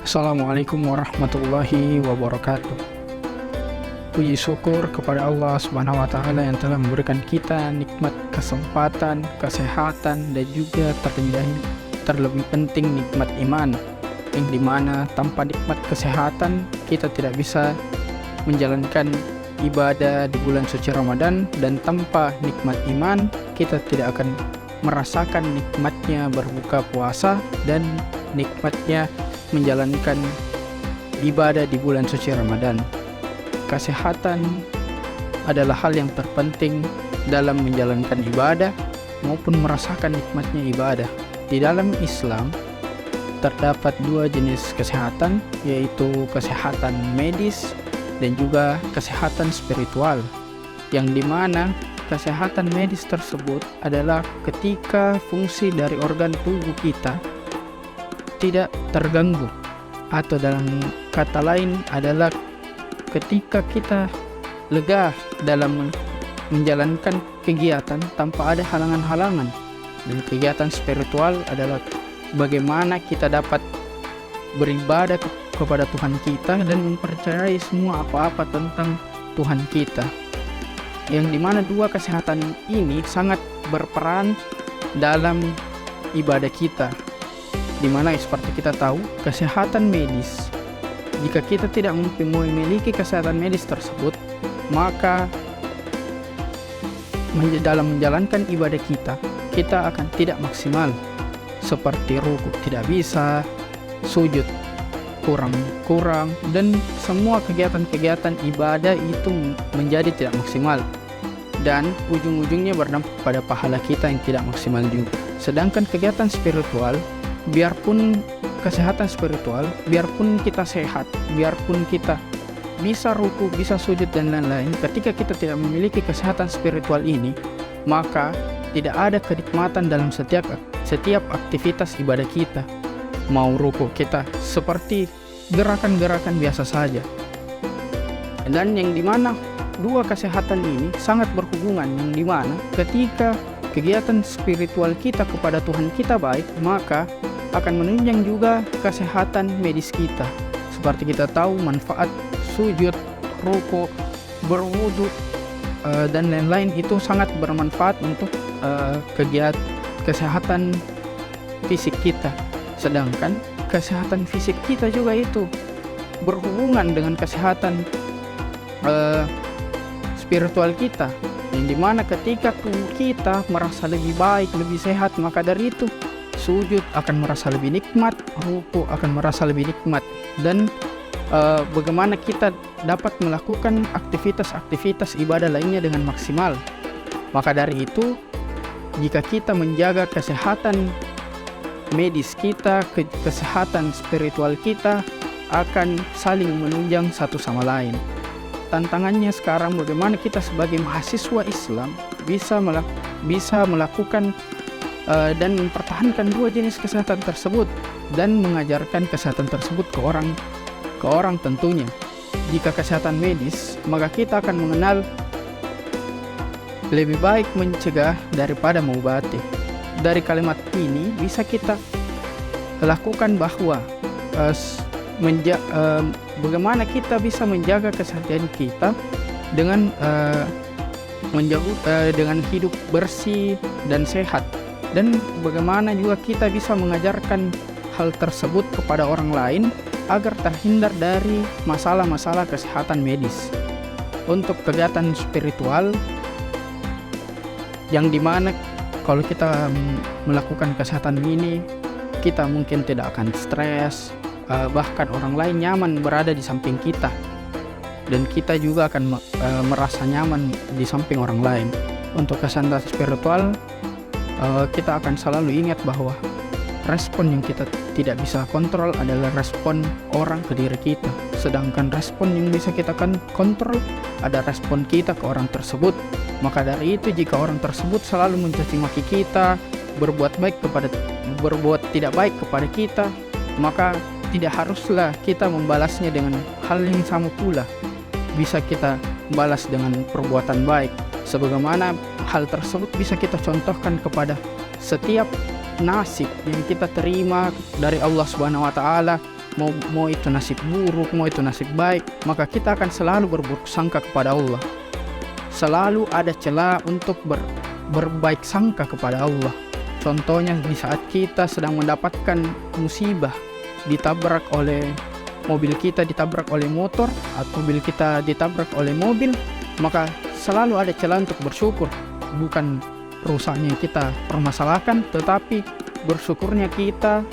Assalamualaikum warahmatullahi wabarakatuh. Puji syukur kepada Allah Subhanahu wa Ta'ala yang telah memberikan kita nikmat kesempatan, kesehatan, dan juga terlebih penting nikmat iman, yang dimana tanpa nikmat kesehatan kita tidak bisa menjalankan ibadah di bulan suci Ramadan, dan tanpa nikmat iman kita tidak akan merasakan nikmatnya berbuka puasa dan nikmatnya menjalankan ibadah di bulan suci Ramadan. Kesehatan adalah hal yang terpenting dalam menjalankan ibadah maupun merasakan nikmatnya ibadah. Di dalam Islam terdapat dua jenis kesehatan, yaitu kesehatan medis dan juga kesehatan spiritual, yang dimana kesehatan medis tersebut adalah ketika fungsi dari organ tubuh kita tidak terganggu, atau dalam kata lain adalah ketika kita lega dalam menjalankan kegiatan tanpa ada halangan-halangan. Dan kegiatan spiritual adalah bagaimana kita dapat beribadah kepada Tuhan kita dan mempercayai semua apa-apa tentang Tuhan kita, yang dimana dua kesehatan ini sangat berperan dalam ibadah kita. Dimana seperti kita tahu, kesehatan medis, jika kita tidak memiliki kesehatan medis tersebut, maka dalam menjalankan ibadah kita akan tidak maksimal. Seperti rukuk tidak bisa, sujud kurang, dan semua kegiatan-kegiatan ibadah itu menjadi tidak maksimal, dan ujung-ujungnya berdampak pada pahala kita yang tidak maksimal juga. Sedangkan kegiatan spiritual, biarpun kesehatan spiritual, biarpun kita sehat, biarpun kita bisa ruku, bisa sujud dan lain-lain, ketika kita tidak memiliki kesehatan spiritual ini, maka tidak ada kenikmatan dalam setiap aktivitas ibadah kita. Mau ruku kita seperti gerakan-gerakan biasa saja. Dan yang dimana dua kesehatan ini sangat berhubungan, yang dimana ketika kegiatan spiritual kita kepada Tuhan kita baik, maka akan menunjang juga kesehatan medis kita. Seperti kita tahu, manfaat sujud, rukuk, berwudu, dan lain-lain itu sangat bermanfaat untuk kegiatan kesehatan fisik kita. Sedangkan kesehatan fisik kita juga itu berhubungan dengan kesehatan spiritual kita, yang dimana ketika tubuh kita merasa lebih baik, lebih sehat, maka dari itu sujud akan merasa lebih nikmat, ruku akan merasa lebih nikmat, dan bagaimana kita dapat melakukan aktivitas-aktivitas ibadah lainnya dengan maksimal. Maka dari itu, jika kita menjaga kesehatan medis kita, kesehatan spiritual kita akan saling menunjang satu sama lain. Tantangannya sekarang bagaimana kita sebagai mahasiswa Islam bisa melakukan dan mempertahankan dua jenis kesehatan tersebut dan mengajarkan kesehatan tersebut ke orang tentunya. Jika kesehatan medis, maka kita akan mengenal lebih baik mencegah daripada mengobati. Dari kalimat ini bisa kita lakukan bahwa bagaimana kita bisa menjaga kesehatan kita dengan dengan hidup bersih dan sehat, dan bagaimana juga kita bisa mengajarkan hal tersebut kepada orang lain agar terhindar dari masalah-masalah kesehatan medis. Untuk kegiatan spiritual, yang dimana kalau kita melakukan kesehatan ini, kita mungkin tidak akan stres, bahkan orang lain nyaman berada di samping kita, dan kita juga akan merasa nyaman di samping orang lain. Untuk kesehatan spiritual, kita akan selalu ingat bahwa respon yang kita tidak bisa kontrol adalah respon orang ke diri kita, sedangkan respon yang bisa kita kontrol ada respon kita ke orang tersebut. Maka dari itu, jika orang tersebut selalu mencaci maki kita, berbuat tidak baik kepada kita, maka tidak haruslah kita membalasnya dengan hal yang sama pula. Bisa kita balas dengan perbuatan baik, sebagaimana hal tersebut bisa kita contohkan kepada setiap nasib yang kita terima dari Allah Subhanahu wa Ta'ala, mau itu nasib buruk, mau itu nasib baik, maka kita akan selalu berburuk sangka kepada Allah. Selalu ada celah untuk berbaik sangka kepada Allah. Contohnya di saat kita sedang mendapatkan musibah, ditabrak oleh mobil kita, ditabrak oleh motor, atau mobil kita ditabrak oleh mobil, maka selalu ada celah untuk bersyukur. Bukan rusaknya kita permasalahkan, tetapi bersyukurnya kita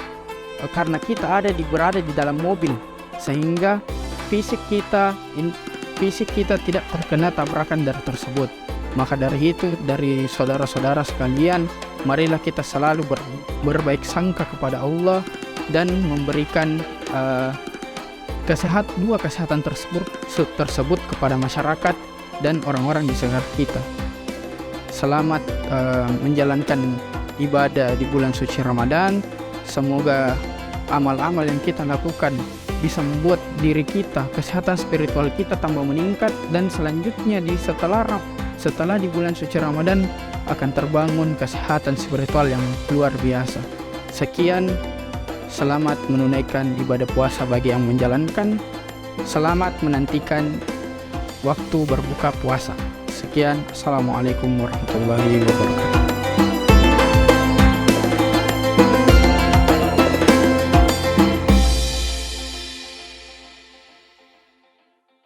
karena kita berada di dalam mobil, sehingga fisik kita tidak terkena tabrakan dari tersebut. Maka dari itu, dari saudara-saudara sekalian, marilah kita selalu berbaik sangka kepada Allah dan memberikan dua kesehatan tersebut kepada masyarakat dan orang-orang di sekitar kita. Selamat menjalankan ibadah di bulan suci Ramadan. Semoga amal-amal yang kita lakukan bisa membuat diri kita, kesehatan spiritual kita tambah meningkat, dan selanjutnya setelah di bulan suci Ramadan akan terbangun kesehatan spiritual yang luar biasa. Sekian, selamat menunaikan ibadah puasa bagi yang menjalankan. Selamat menantikan waktu berbuka puasa. Sekian, assalamualaikum warahmatullahi wabarakatuh.